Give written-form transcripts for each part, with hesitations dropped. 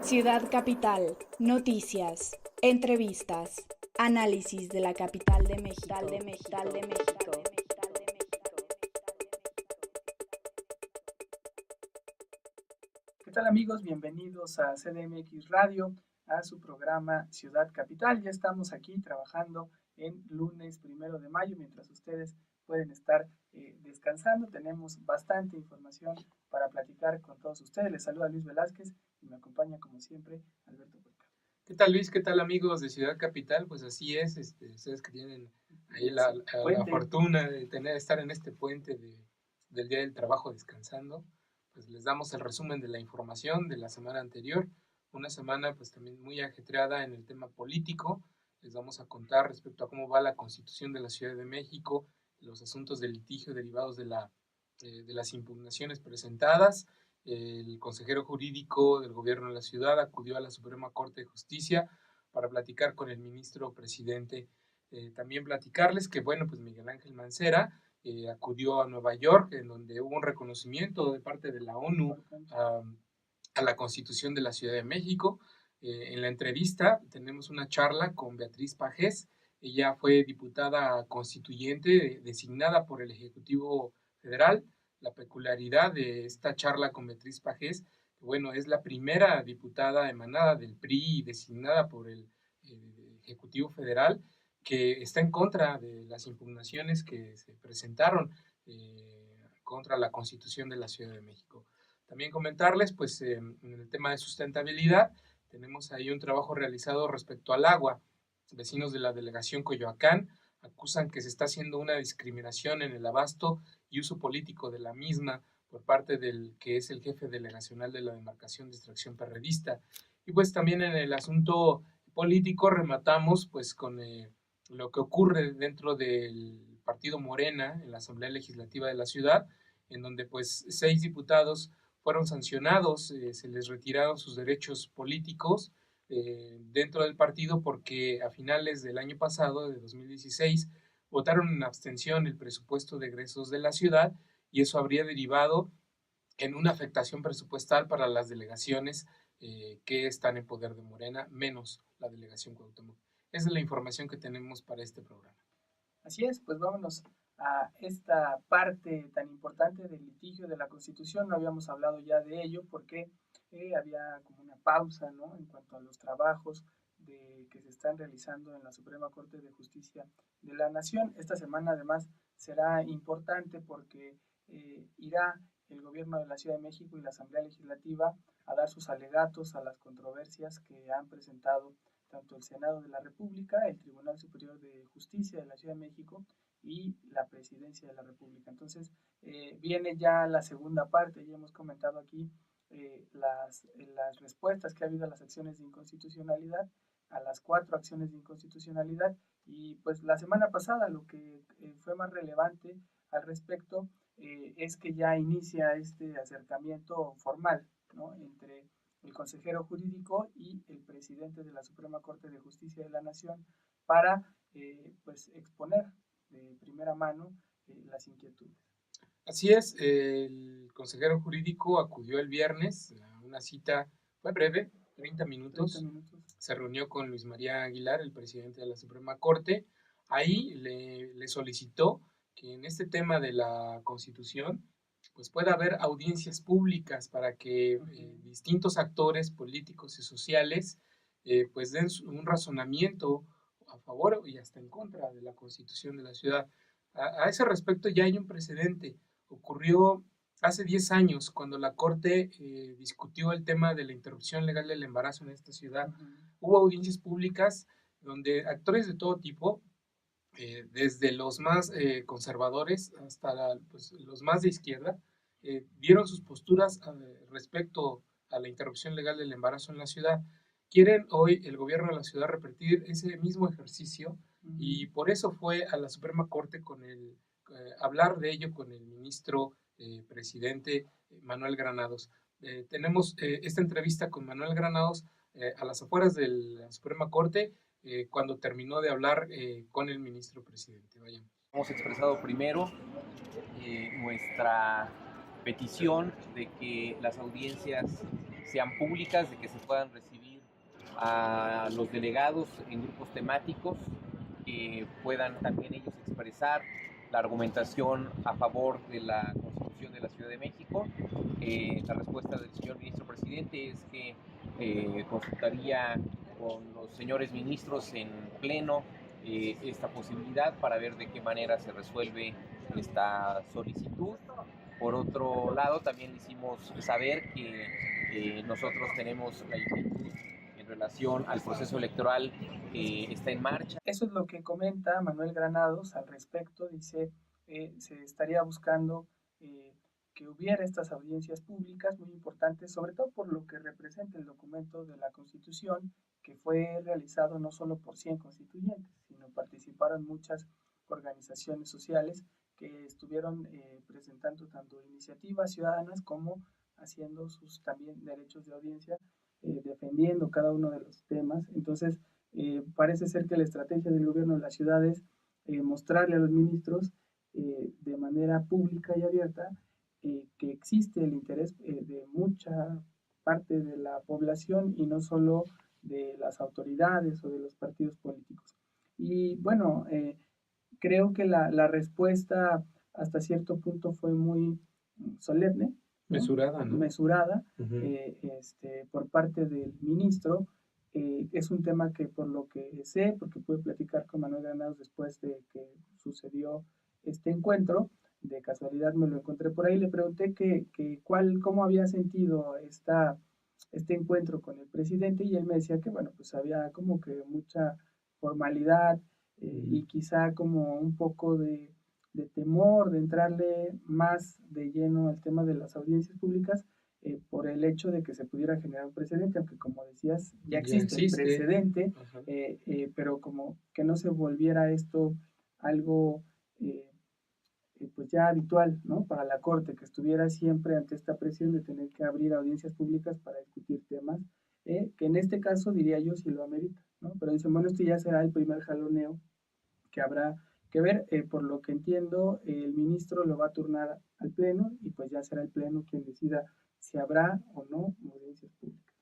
Ciudad Capital, noticias, entrevistas, análisis de la capital de México. ¿Qué tal amigos? Bienvenidos a CDMX Radio, a su programa Ciudad Capital. Ya estamos aquí trabajando en lunes 1 de mayo, mientras ustedes pueden estar descansando. Tenemos bastante información para platicar con todos ustedes. Les saluda Luis Velázquez y me acompaña como siempre Alberto Puerta. ¿Qué tal Luis? ¿Qué tal amigos de Ciudad Capital? Pues así es, ustedes que tienen ahí la fortuna de estar en este puente del Día del Trabajo descansando, pues les damos el resumen de la información de la semana anterior, una semana pues también muy ajetreada en el tema político. Les vamos a contar respecto a cómo va la Constitución de la Ciudad de México, los asuntos de litigio derivados de las impugnaciones presentadas. El consejero jurídico del gobierno de la ciudad acudió a la Suprema Corte de Justicia para platicar con el ministro presidente. También platicarles que, bueno, pues Miguel Ángel Mancera acudió a Nueva York, en donde hubo un reconocimiento de parte de la ONU a la Constitución de la Ciudad de México. En la entrevista tenemos una charla con Beatriz Pajés. Ella fue diputada constituyente designada por el Ejecutivo Federal. La peculiaridad de esta charla con Beatriz Pajés, que bueno, es la primera diputada emanada del PRI y designada por el Ejecutivo Federal, que está en contra de las impugnaciones que se presentaron contra la Constitución de la Ciudad de México. También comentarles, pues, en el tema de sustentabilidad, tenemos ahí un trabajo realizado respecto al agua. Vecinos de la delegación Coyoacán acusan que se está haciendo una discriminación en el abasto y uso político de la misma por parte del que es el jefe delegacional de la demarcación de extracción perredista. Y pues también en el asunto político rematamos pues con lo que ocurre dentro del partido Morena en la Asamblea Legislativa de la ciudad, en donde pues 6 diputados fueron sancionados, se les retiraron sus derechos políticos dentro del partido porque a finales del año pasado, de 2016, votaron en abstención el presupuesto de egresos de la ciudad y eso habría derivado en una afectación presupuestal para las delegaciones que están en poder de Morena, menos la delegación Cuauhtémoc. Esa es la información que tenemos para este programa. Así es, pues vámonos a esta parte tan importante del litigio de la Constitución. No habíamos hablado ya de ello porque había como una pausa, ¿no?, en cuanto a los trabajos que se están realizando en la Suprema Corte de Justicia de la Nación. Esta semana además será importante porque irá el gobierno de la Ciudad de México y la Asamblea Legislativa a dar sus alegatos a las controversias que han presentado tanto el Senado de la República, el Tribunal Superior de Justicia de la Ciudad de México y la Presidencia de la República. Entonces, viene ya la segunda parte. Ya hemos comentado aquí las respuestas que ha habido a las acciones de inconstitucionalidad, a las 4 acciones de inconstitucionalidad, y pues la semana pasada lo que fue más relevante al respecto es que ya inicia este acercamiento formal, ¿no?, entre el consejero jurídico y el presidente de la Suprema Corte de Justicia de la Nación para pues exponer de primera mano las inquietudes. Así es, el consejero jurídico acudió el viernes a una cita, fue breve, 30 minutos. Se reunió con Luis María Aguilar, el presidente de la Suprema Corte. Ahí le solicitó que en este tema de la Constitución pues pueda haber audiencias públicas para que distintos actores políticos y sociales pues den un razonamiento a favor y hasta en contra de la Constitución de la ciudad. A ese respecto ya hay un precedente. Ocurrió hace 10 años cuando la Corte discutió el tema de la interrupción legal del embarazo en esta ciudad. Hubo audiencias públicas donde actores de todo tipo, desde los más conservadores hasta pues, los más de izquierda, dieron sus posturas respecto a la interrupción legal del embarazo en la ciudad. Quieren hoy el gobierno de la ciudad repetir ese mismo ejercicio y por eso fue a la Suprema Corte con hablar de ello con el ministro presidente Manuel Granados. Tenemos esta entrevista con Manuel Granados a las afueras de la Suprema Corte cuando terminó de hablar con el ministro presidente. Vayamos. Hemos expresado primero nuestra petición de que las audiencias sean públicas, de que se puedan recibir a los delegados en grupos temáticos, que puedan también ellos expresar la argumentación a favor de la Constitución de la Ciudad de México. La respuesta del señor ministro presidente es que consultaría con los señores ministros en pleno esta posibilidad para ver de qué manera se resuelve esta solicitud. Por otro lado, también le hicimos saber que nosotros tenemos la inquietud en relación al proceso electoral que está en marcha. Eso es lo que comenta Manuel Granados al respecto. Dice, se estaría buscando que hubiera estas audiencias públicas muy importantes, sobre todo por lo que representa el documento de la Constitución, que fue realizado no solo por 100 constituyentes, sino participaron muchas organizaciones sociales que estuvieron presentando tanto iniciativas ciudadanas como haciendo sus también derechos de audiencia, defendiendo cada uno de los temas. Entonces, parece ser que la estrategia del gobierno de las ciudades es mostrarle a los ministros de manera pública y abierta que existe el interés de mucha parte de la población y no solo de las autoridades o de los partidos políticos. Y bueno, creo que la respuesta hasta cierto punto fue muy solemne, ¿no? Mesurada, ¿no? Mesurada, por parte del ministro. Es un tema que, por lo que sé, porque pude platicar con Manuel Granados después de que sucedió este encuentro, de casualidad me lo encontré por ahí, le pregunté cómo había sentido este encuentro con el presidente, y él me decía que, bueno, pues había como que mucha formalidad y quizá como un poco de temor de entrarle más de lleno al tema de las audiencias públicas, por el hecho de que se pudiera generar un precedente, aunque como decías, ya existe el precedente, pero como que no se volviera esto algo pues ya habitual, ¿no? Para la Corte, que estuviera siempre ante esta presión de tener que abrir audiencias públicas para discutir temas, que en este caso diría yo si lo amerita, ¿no? Pero dicen, bueno, esto ya será el primer jaloneo que habrá que ver. Por lo que entiendo, el ministro lo va a turnar al Pleno y pues ya será el Pleno quien decida si habrá o no audiencias públicas.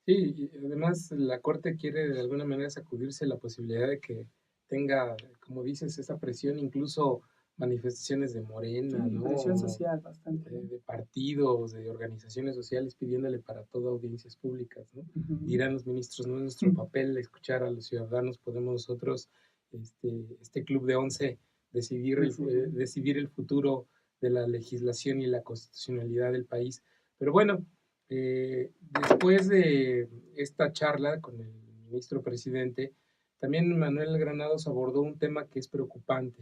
Sí, y además la Corte quiere de alguna manera sacudirse la posibilidad de que tenga, como dices, esa presión, incluso manifestaciones de Morena, sí, ¿no? Presión social bastante. De partidos, de organizaciones sociales pidiéndole para todo audiencias públicas, ¿no? Dirán los ministros, no es nuestro papel escuchar a los ciudadanos, podemos nosotros, este club de 11, decidir el futuro de la legislación y la constitucionalidad del país. Pero bueno, después de esta charla con el ministro presidente, también Manuel Granados abordó un tema que es preocupante,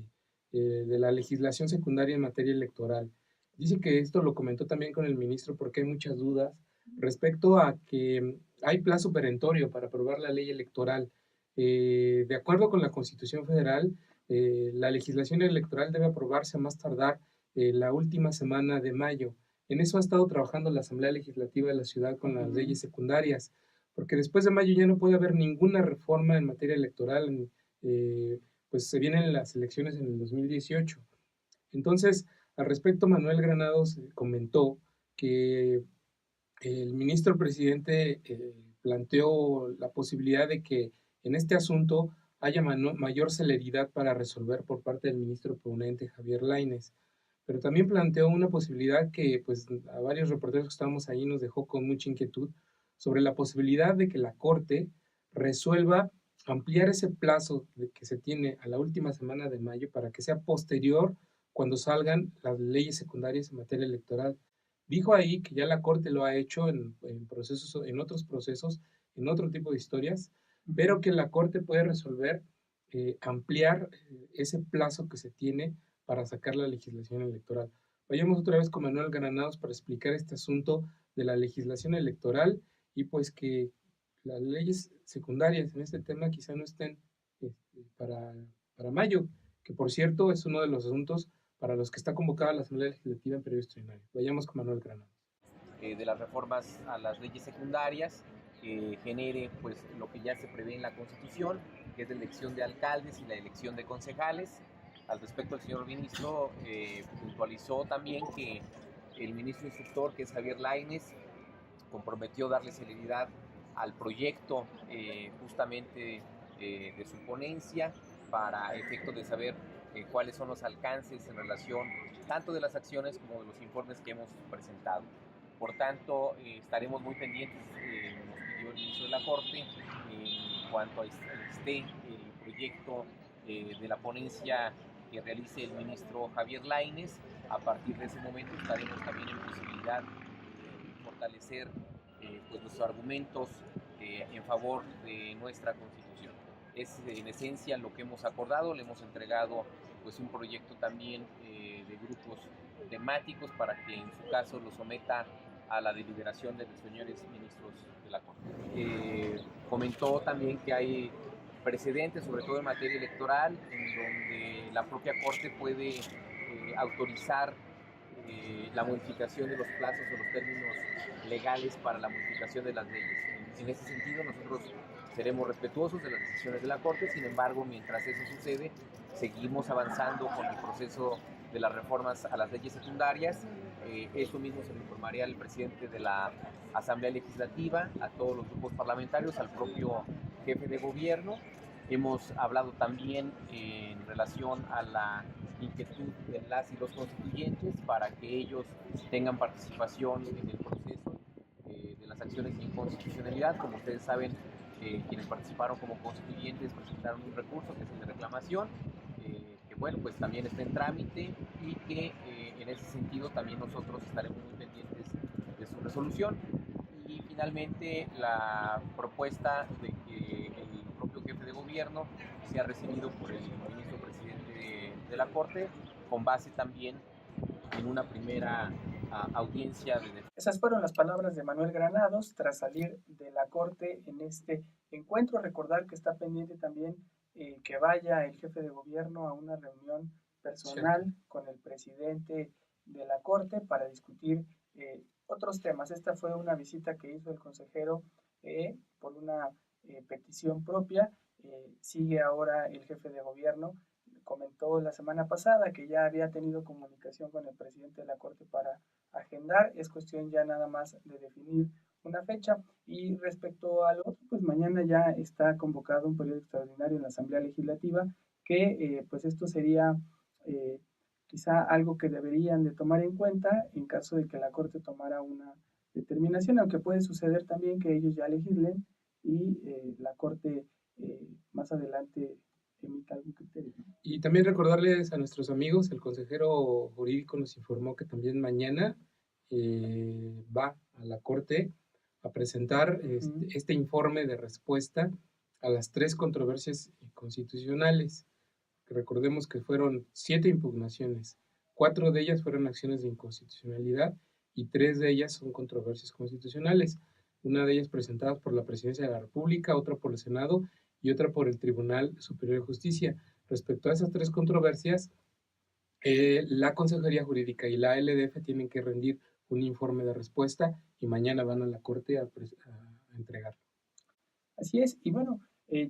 de la legislación secundaria en materia electoral. Dice que esto lo comentó también con el ministro porque hay muchas dudas respecto a que hay plazo perentorio para aprobar la ley electoral. De acuerdo con la Constitución Federal, la legislación electoral debe aprobarse a más tardar la última semana de mayo. En eso ha estado trabajando la Asamblea Legislativa de la ciudad con las leyes secundarias, porque después de mayo ya no puede haber ninguna reforma en materia electoral, pues se vienen las elecciones en el 2018. Entonces, al respecto, Manuel Granados comentó que el ministro presidente planteó la posibilidad de que en este asunto haya mayor celeridad para resolver por parte del ministro ponente Javier Lainez. Pero también planteó una posibilidad que pues a varios reporteros que estábamos ahí nos dejó con mucha inquietud sobre la posibilidad de que la Corte resuelva ampliar ese plazo que se tiene a la última semana de mayo para que sea posterior cuando salgan las leyes secundarias en materia electoral. Dijo ahí que ya la Corte lo ha hecho en otros procesos, en otro tipo de historias, pero que la Corte puede resolver ampliar ese plazo que se tiene para sacar la legislación electoral. Vayamos otra vez con Manuel Granados para explicar este asunto de la legislación electoral y pues que las leyes secundarias en este tema quizá no estén para mayo, que por cierto es uno de los asuntos para los que está convocada la Asamblea Legislativa en periodo extraordinario. Vayamos con Manuel Granados. De las reformas a las leyes secundarias que genere pues lo que ya se prevé en la Constitución, que es la elección de alcaldes y la elección de concejales. Al respecto, el señor ministro puntualizó también que el ministro instructor, que es Javier Lainez, comprometió darle celeridad al proyecto justamente de su ponencia para efecto de saber cuáles son los alcances en relación tanto de las acciones como de los informes que hemos presentado. Por tanto, estaremos muy pendientes, nos pidió el ministro de la Corte, en cuanto esté el proyecto de la ponencia que realice el ministro Javier Lainez. A partir de ese momento estaremos también en posibilidad de fortalecer pues nuestros argumentos en favor de nuestra Constitución. Es en esencia lo que hemos acordado. Le hemos entregado pues un proyecto también de grupos temáticos para que en su caso lo someta a la deliberación de los señores ministros de la Corte. Comentó también que hay precedentes, sobre todo en materia electoral, en donde la propia Corte puede autorizar la modificación de los plazos o los términos legales para la modificación de las leyes. En ese sentido, nosotros seremos respetuosos de las decisiones de la Corte. Sin embargo, mientras eso sucede, seguimos avanzando con el proceso de las reformas a las leyes secundarias. Eso mismo se lo informaría al presidente de la Asamblea Legislativa, a todos los grupos parlamentarios, al propio jefe de gobierno. Hemos hablado también en relación a la inquietud de las y los constituyentes para que ellos tengan participación en el proceso de las acciones de inconstitucionalidad. Como ustedes saben, quienes participaron como constituyentes presentaron un recurso que es el de reclamación, que bueno, pues también está en trámite y que en ese sentido también nosotros estaremos muy pendientes de su resolución. Y finalmente la propuesta de que el propio jefe de gobierno sea recibido por el ministro presidente de la Corte, con base también en una primera audiencia de... Esas fueron las palabras de Manuel Granados tras salir de la Corte en este encuentro. Recordar que está pendiente también que vaya el jefe de gobierno a una reunión personal con el presidente de la Corte para discutir otros temas. Esta fue una visita que hizo el consejero por una petición propia. Sigue ahora el jefe de gobierno. Comentó la semana pasada que ya había tenido comunicación con el presidente de la Corte para agendar. Es cuestión ya nada más de definir una fecha. Y respecto al otro, pues mañana ya está convocado un periodo extraordinario en la Asamblea Legislativa, que pues esto sería quizá algo que deberían de tomar en cuenta en caso de que la Corte tomara una determinación, aunque puede suceder también que ellos ya legislen y la Corte más adelante emita algún criterio. Y también recordarles a nuestros amigos, el consejero jurídico nos informó que también mañana va a la Corte a presentar este informe de respuesta a las 3 controversias constitucionales. Recordemos que fueron 7 impugnaciones, 4 de ellas fueron acciones de inconstitucionalidad y 3 de ellas son controversias constitucionales. Una de ellas presentada por la Presidencia de la República, otra por el Senado y otra por el Tribunal Superior de Justicia. Respecto a esas 3 controversias, la Consejería Jurídica y la LDF tienen que rendir un informe de respuesta y mañana van a la Corte a entregarlo. Así es, y bueno,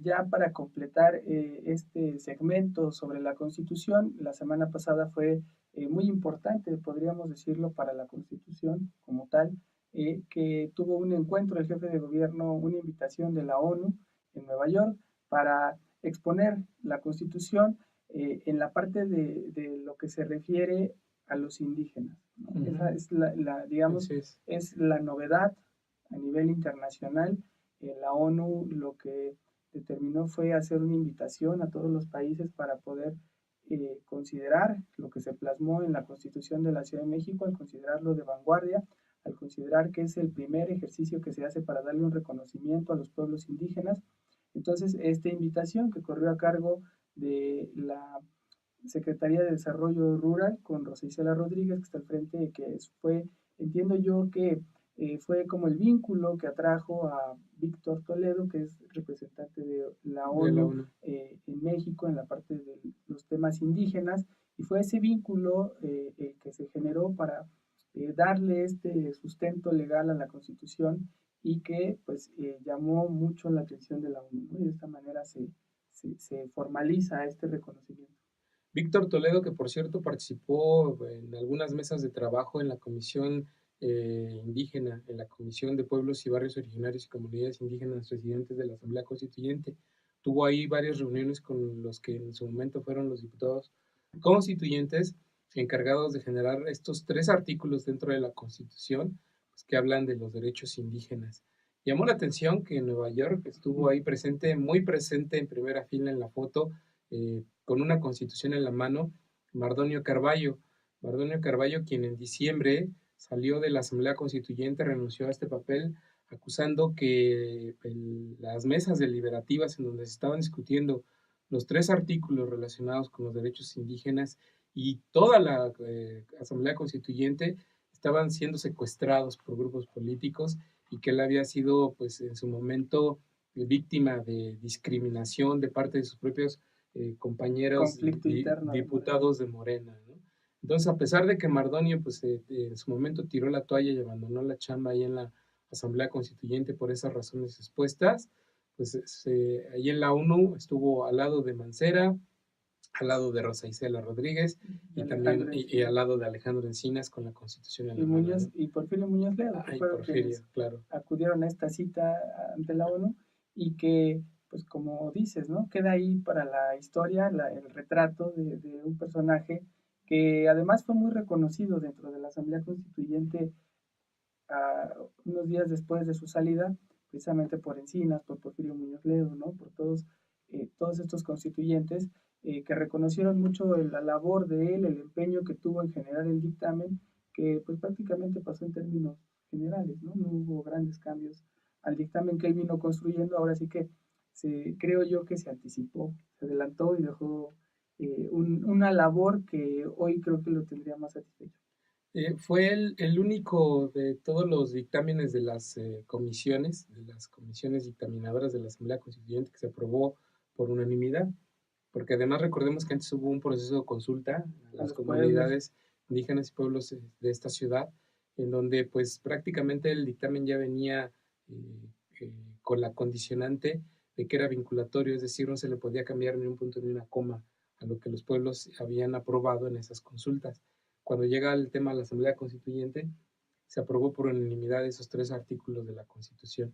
ya para completar este segmento sobre la Constitución, la semana pasada fue muy importante, podríamos decirlo, para la Constitución como tal, que tuvo un encuentro el jefe de gobierno, una invitación de la ONU en Nueva York para exponer la Constitución en la parte de lo que se refiere a los indígenas, ¿no? Esa es digamos, es la novedad a nivel internacional. La ONU lo que determinó fue hacer una invitación a todos los países para poder considerar lo que se plasmó en la Constitución de la Ciudad de México, al considerarlo de vanguardia, al considerar que es el primer ejercicio que se hace para darle un reconocimiento a los pueblos indígenas. Entonces, esta invitación que corrió a cargo de la Secretaría de Desarrollo Rural con Rosa Isela Rodríguez, que está al frente, que fue, entiendo yo que fue como el vínculo que atrajo a Víctor Toledo, que es representante de la ONU en México en la parte de los temas indígenas, y fue ese vínculo que se generó para darle este sustento legal a la Constitución y que pues llamó mucho la atención de la ONU, ¿no? Y de esta manera se formaliza este reconocimiento. Víctor Toledo, que por cierto participó en algunas mesas de trabajo en la Comisión indígena en la Comisión de Pueblos y Barrios Originarios y Comunidades Indígenas Residentes de la Asamblea Constituyente. Tuvo ahí varias reuniones con los que en su momento fueron los diputados constituyentes encargados de generar estos 3 artículos dentro de la Constitución, pues, que hablan de los derechos indígenas. Llamó la atención que en Nueva York estuvo ahí presente, muy presente en primera fila en la foto, con una constitución en la mano, Mardonio Carballo. Mardonio Carballo, quien en diciembre salió de la Asamblea Constituyente, renunció a este papel, acusando que las mesas deliberativas en donde se estaban discutiendo los 3 artículos relacionados con los derechos indígenas y toda la Asamblea Constituyente estaban siendo secuestrados por grupos políticos y que él había sido, pues, en su momento víctima de discriminación de parte de sus propios compañeros diputados de Morena, ¿no? Entonces, a pesar de que Mardonio, pues, en su momento tiró la toalla y abandonó la chamba ahí en la Asamblea Constituyente por esas razones expuestas, pues ahí en la ONU estuvo al lado de Mancera, al lado de Rosa Isela Rodríguez y también al lado de Alejandro Encinas con la Constitución en la mano, ¿no? Y Porfirio Muñoz Ledo, que fueron quienes acudieron a esta cita ante la ONU y que, pues como dices, ¿no? Queda ahí para la historia el retrato de un personaje que además fue muy reconocido dentro de la Asamblea Constituyente unos días después de su salida, precisamente por Encinas, por Porfirio Muñoz Ledo, ¿no? Por todos estos constituyentes que reconocieron mucho la labor de él, el empeño que tuvo en generar el dictamen, que pues prácticamente pasó en términos generales, ¿no? No hubo grandes cambios al dictamen que él vino construyendo, ahora sí que creo yo que se anticipó, se adelantó y dejó una labor que hoy creo que lo tendría más satisfecho. Fue el único de todos los dictámenes de las comisiones, de las comisiones dictaminadoras de la Asamblea Constituyente que se aprobó por unanimidad, porque además recordemos que antes hubo un proceso de consulta a las comunidades indígenas y pueblos de esta ciudad, en donde pues prácticamente el dictamen ya venía con la condicionante de que era vinculatorio, es decir, no se le podía cambiar ni un punto ni una coma a lo que los pueblos habían aprobado en esas consultas. Cuando llega el tema de la Asamblea Constituyente, se aprobó por unanimidad esos 3 artículos de la Constitución.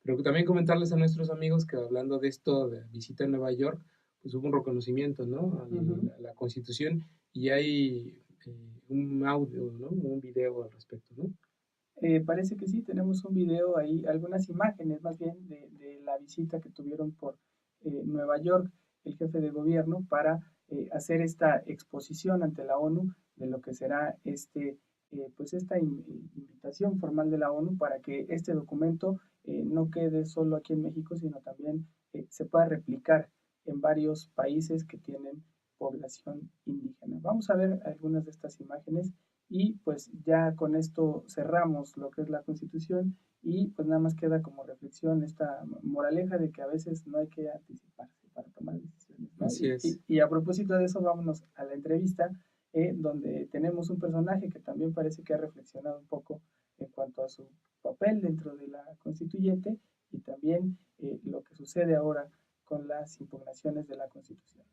Pero también comentarles a nuestros amigos que hablando de esto, de visita a Nueva York, pues hubo un reconocimiento, ¿no? A la Constitución y hay un audio, ¿no? Un video al respecto, ¿no? Parece que sí, tenemos un video ahí, algunas imágenes más bien de la visita que tuvieron por Nueva York el jefe de gobierno para hacer esta exposición ante la ONU de lo que será pues esta invitación formal de la ONU para que este documento no quede solo aquí en México, sino también se pueda replicar en varios países que tienen población indígena. Vamos a ver algunas de estas imágenes y pues ya con esto cerramos lo que es la Constitución y pues nada más queda como reflexión esta moraleja de que a veces no hay que anticiparse para tomar decisiones, ¿no? Así es. Y a propósito de eso, vámonos a la entrevista donde tenemos un personaje que también parece que ha reflexionado un poco en cuanto a su papel dentro de la constituyente y también lo que sucede ahora con las impugnaciones de la Constitución.